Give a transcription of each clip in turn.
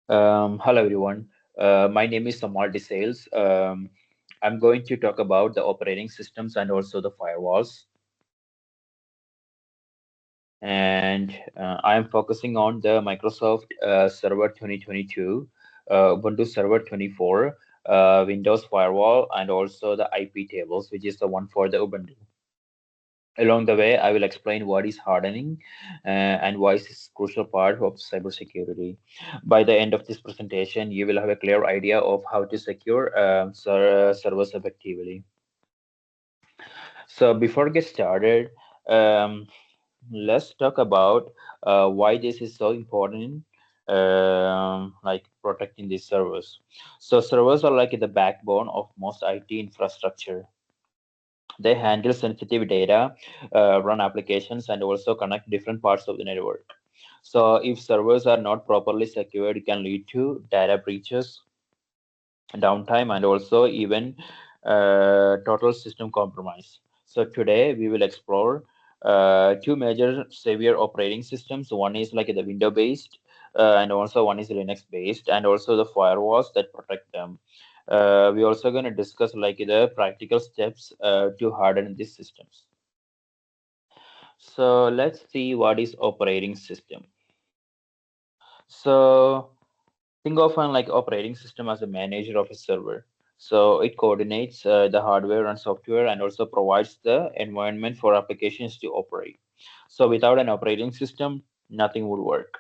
Hello everyone. My name is Samal Desales. I'm going to talk about the operating systems and also the firewalls. And I am focusing on the Microsoft Server 2022, Ubuntu Server 24, Windows Firewall, and also the IP tables, which is the one for the Ubuntu. Along the way, I will explain what is hardening and why it is a crucial part of cybersecurity. By the end of this presentation, you will have a clear idea of how to secure servers effectively. So before we get started, um, let's talk about why this is so important, like protecting these servers. So servers are like the backbone of most IT infrastructure. They handle sensitive data, run applications, and also connect different parts of the network. So, if servers are not properly secured, it can lead to data breaches, downtime, and also even total system compromise. So, today we will explore two major severe operating systems. One is like the window based, and also one is Linux based, and also the firewalls that protect them. We're also going to discuss like the practical steps to harden these systems. So let's see what is operating system. So think of an like operating system as a manager of a server. So it coordinates the hardware and software and also provides the environment for applications to operate. So without an operating system, nothing would work.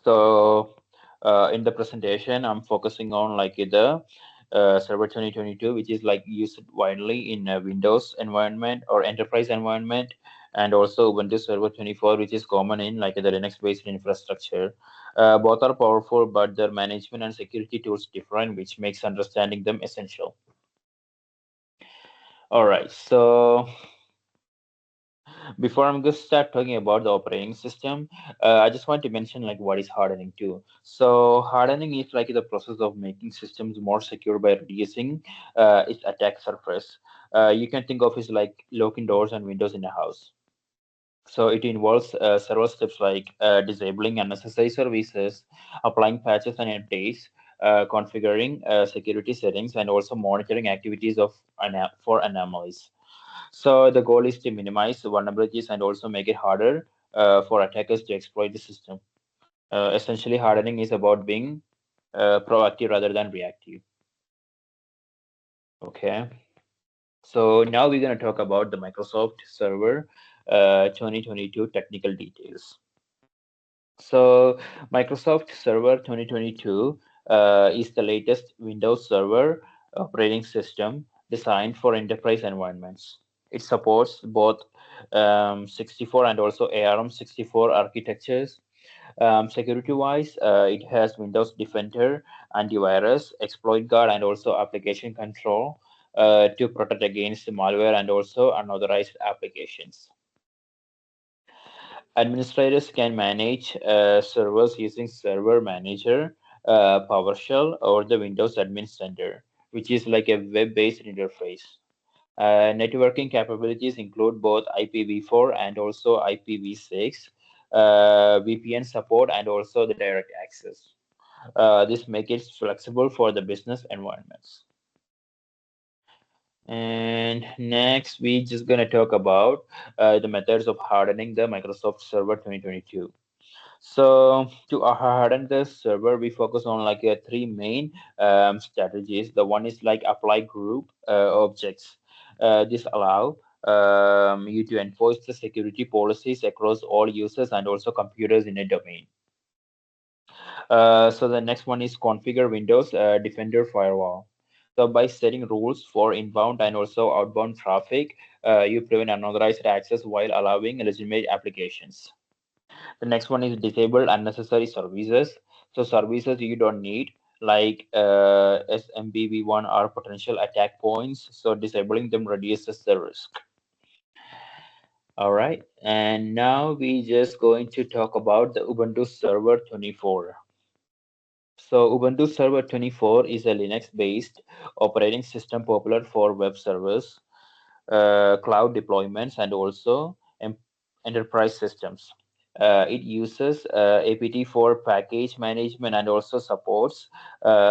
So in the presentation, I'm focusing on like the Server 2022, which is like used widely in a Windows environment or enterprise environment, and also Ubuntu Server 24, which is common in like the Linux-based infrastructure. Both are powerful, but their management and security tools different, which makes understanding them essential. All right, so before I'm going to start talking about the operating system, I just want to mention like what is hardening too. So hardening is like the process of making systems more secure by reducing its attack surface. You can think of it like locking doors and windows in a house. So it involves several steps like disabling unnecessary services, applying patches and updates, configuring security settings, and also monitoring activities of for anomalies. So the goal is to minimize vulnerabilities and also make it harder for attackers to exploit the system. Essentially, hardening is about being proactive rather than reactive. Okay. So now we're going to talk about the Microsoft Server 2022 technical details. So Microsoft Server 2022 is the latest Windows Server operating system designed for enterprise environments. It supports both 64 and also ARM64 architectures. Security-wise, it has Windows Defender, antivirus, exploit guard, and also application control to protect against malware and also unauthorized applications. Administrators can manage servers using Server Manager, PowerShell, or the Windows Admin Center, which is like a web-based interface. Networking capabilities include both IPv4 and also IPv6, VPN support, and also the direct access. This makes it flexible for the business environments. And next, we're just going to talk about the methods of hardening the Microsoft Server 2022. So to harden the server, we focus on like three main strategies. The one is like apply group objects. This allow you to enforce the security policies across all users and also computers in a domain. So the next one is configure Windows Defender Firewall. So by setting rules for inbound and also outbound traffic, you prevent unauthorized access while allowing legitimate applications. The next one is disable unnecessary services. So services you don't need, like SMBV1 are potential attack points. So disabling them reduces the risk. All right. And now we just going to talk about the Ubuntu Server 24. So Ubuntu Server 24 is a Linux-based operating system popular for web servers, cloud deployments, and also enterprise systems. It uses APT for package management and also supports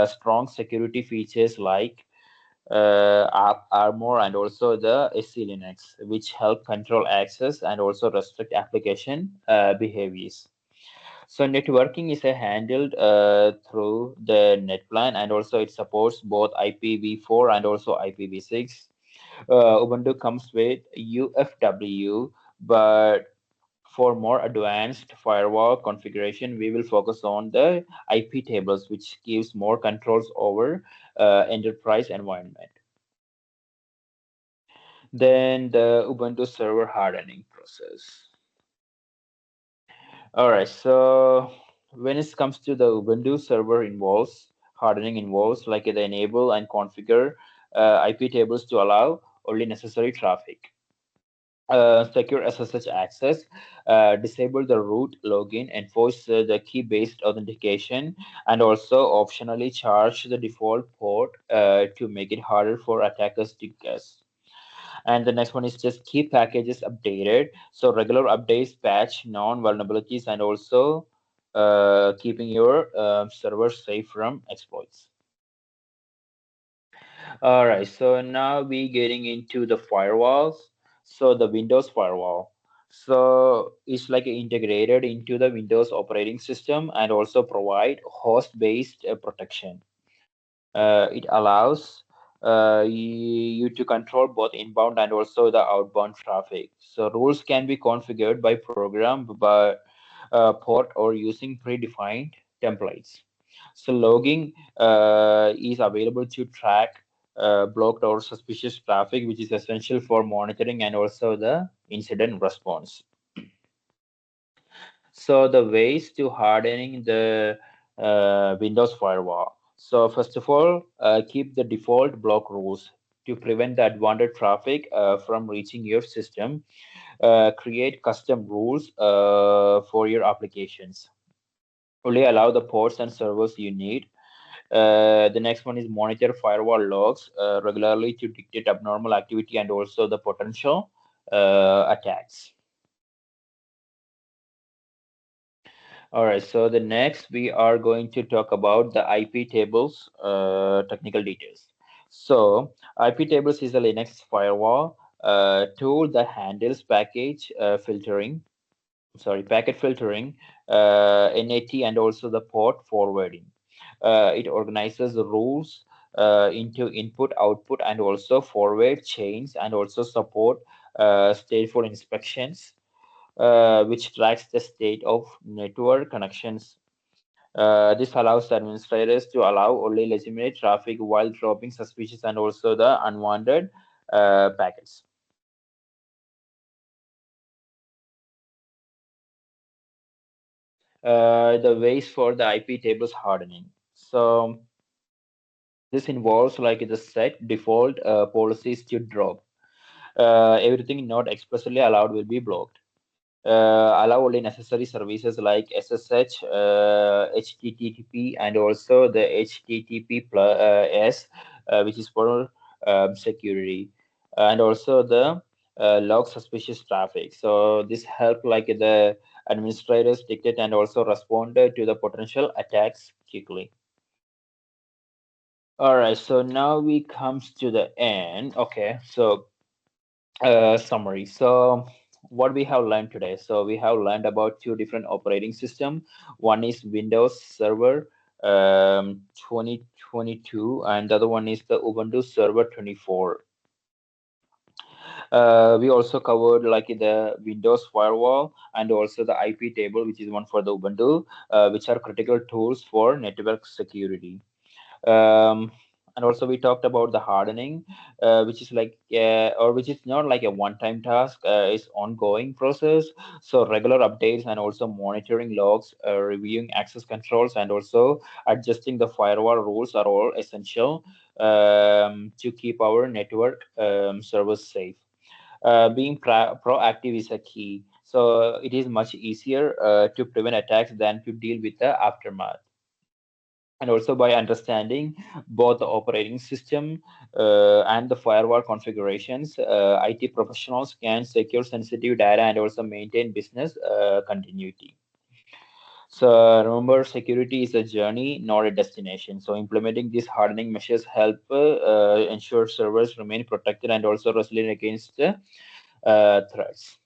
strong security features like App Armor and also the SC Linux, which help control access and also restrict application behaviors. So networking is handled through the NetPlan, and also it supports both IPv4 and also IPv6. Ubuntu comes with UFW, but for more advanced firewall configuration, we will focus on the IP tables, which gives more controls over enterprise environment. Then the Ubuntu server hardening process. All right, so when it comes to the Ubuntu server involves hardening involves like they enable and configure IP tables to allow only necessary traffic. Secure SSH access, disable the root login, enforce the key-based authentication, and also optionally charge the default port to make it harder for attackers to guess. And the next one is just keep packages updated. So regular updates, patch known vulnerabilities, and also keeping your server safe from exploits. All right, so now we getting into the firewalls. So the Windows firewall. So it's like integrated into the Windows operating system and also provide host-based protection. It allows you to control both inbound and also the outbound traffic. So rules can be configured by program, by port, or using predefined templates. So logging is available to track blocked or suspicious traffic, which is essential for monitoring and also the incident response. So the ways to hardening the Windows firewall. So first of all, keep the default block rules to prevent the advanced traffic from reaching your system. Create custom rules for your applications. Only allow the ports and servers you need. The next one is monitor firewall logs regularly to detect abnormal activity and also the potential attacks. All right, so the next we are going to talk about the IP tables technical details. So IP tables is a Linux firewall tool that handles packet filtering, NAT, and also the port forwarding. It organizes the rules into input, output, and also forward chains, and also support stateful inspections, which tracks the state of network connections. This allows administrators to allow only legitimate traffic while dropping suspicious and also the unwanted packets. The ways for the IP tables hardening. So this involves like the set default policies to drop. Everything not explicitly allowed will be blocked. Allow only necessary services like SSH, HTTP, and also the HTTP plus S, which is for security, and also the log suspicious traffic. So this help like the administrators detect and also respond to the potential attacks quickly. All right, so now we comes to the end. Okay, so summary. So what we have learned today. So we have learned about two different operating system. One is Windows Server 2022, and the other one is the Ubuntu Server 24. We also covered like the Windows firewall and also the IP table, which is one for the Ubuntu, which are critical tools for network security. um, and also we talked about the hardening, which is like or which is not like a one-time task, it's ongoing process. So regular updates and also monitoring logs, reviewing access controls, and also adjusting the firewall rules are all essential to keep our network servers safe. Being proactive is a key, so it is much easier to prevent attacks than to deal with the aftermath. and also by understanding both the operating system and the firewall configurations, IT professionals can secure sensitive data and also maintain business continuity. So remember, security is a journey, not a destination. So implementing these hardening measures help ensure servers remain protected and also resilient against threats.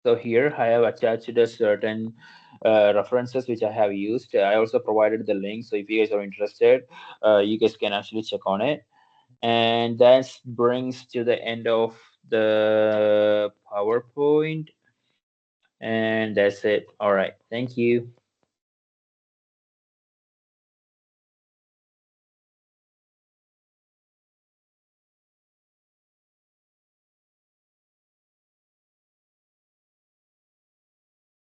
So here I have attached a certain references which I have used. I also provided the link. So if you guys are interested, you guys can actually check on it. And that brings to the end of the PowerPoint. And that's it. All right. Thank you.